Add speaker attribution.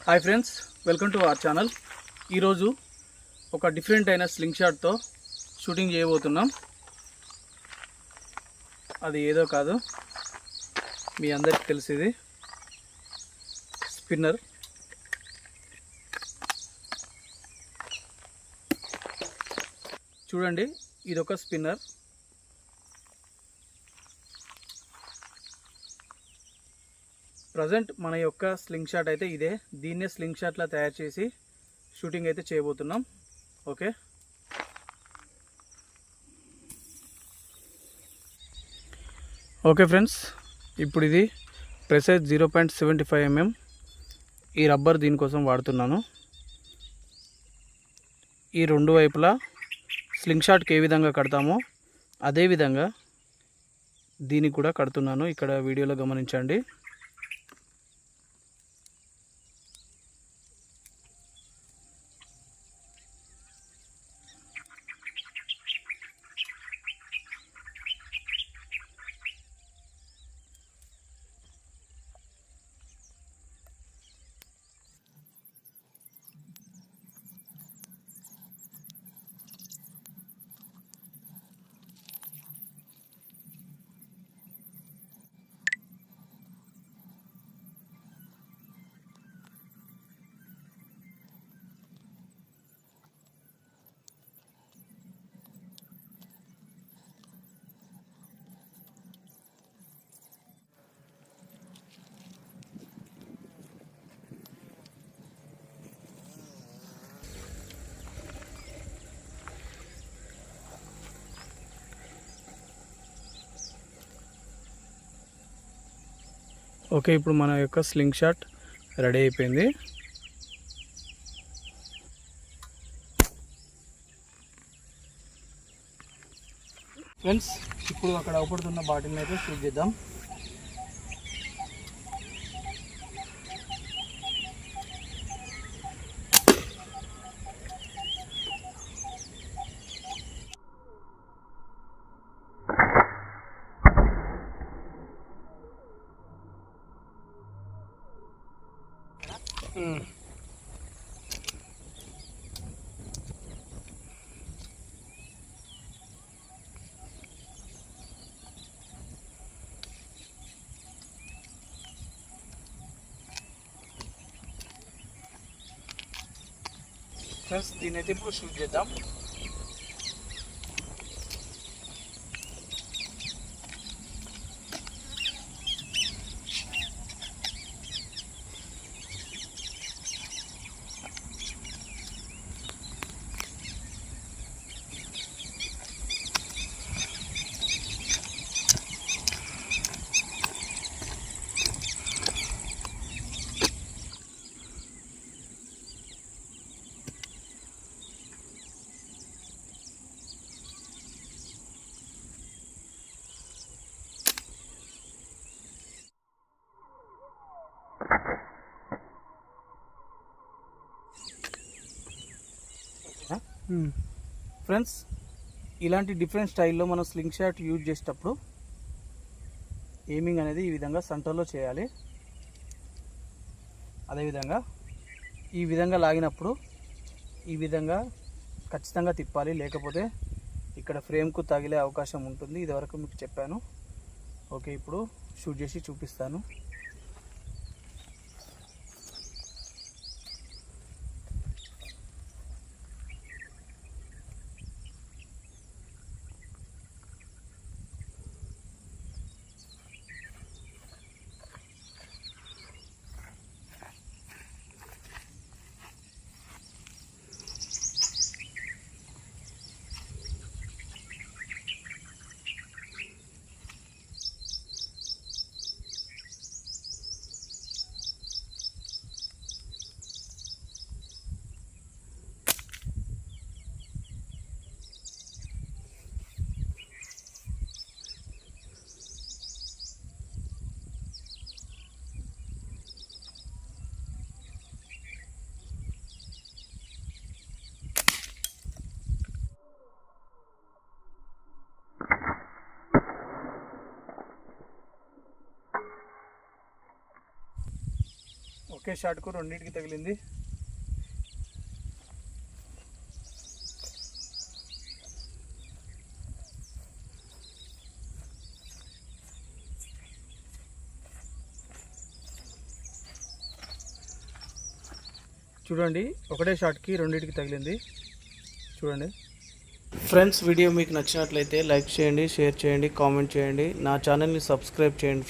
Speaker 1: Hi friends, welcome to our channel. ఈరోజు ఒక different అయిన స్లింగ్ షాట్తో షూటింగ్ చేయబోతున్నాం. అది ఏదో కాదు, మీ అందరికీ తెలిసేది స్పిన్నర్. చూడండి, ఇదొక స్పిన్నర్. ప్రజెంట్ మన యొక్క స్లింగ్ షాట్ అయితే ఇదే. దీన్నే స్లింగ్ షాట్లా తయారు చేసి షూటింగ్ అయితే చేయబోతున్నాం. ఓకే ఫ్రెండ్స్, ఇప్పుడు ఇది ప్రెసైజ్ 0.75 mm ఈ రబ్బర్ దీనికోసం వాడుతున్నాను. ఈ రెండు వైపులా స్లింగ్ షాట్కి ఏ విధంగా కడతామో అదే విధంగా దీనికి కూడా కడుతున్నాను. ఇక్కడ వీడియోలో గమనించండి. ఓకే, ఇప్పుడు మన యొక్క స్లింగ్ షాట్ రెడీ అయిపోయింది. ఫ్రెండ్స్, ఇప్పుడు అక్కడ అవపడుతున్న బాటిల్ని అయితే షూట్ చేద్దాం. ఫ్రెండ్స్, దీని అయితే ఇప్పుడు షూట్ చేద్దాం. ఫ్రెండ్స్, ఇలాంటి డిఫరెంట్ స్టైల్లో మనం స్లింగ్ షాట్ యూజ్ చేసేటప్పుడు ఎయిమింగ్ అనేది ఈ విధంగా సెంటర్లో చేయాలి. అదేవిధంగా ఈ విధంగా లాగినప్పుడు ఈ విధంగా ఖచ్చితంగా తిప్పాలి, లేకపోతే ఇక్కడ ఫ్రేమ్కు తగిలే అవకాశం ఉంటుంది. ఇదివరకు మీకు చెప్పాను. ఓకే, ఇప్పుడు షూట్ చేసి చూపిస్తాను. ఒకే షాట్కు రెండింటికి తగిలింది. చూడండి, ఒకటే షాట్కి రెండింటికి తగిలింది. చూడండి ఫ్రెండ్స్, వీడియో మీకు నచ్చినట్లయితే లైక్ చేయండి, షేర్ చేయండి, కామెంట్ చేయండి, నా ఛానల్ని సబ్స్క్రైబ్ చేయండి.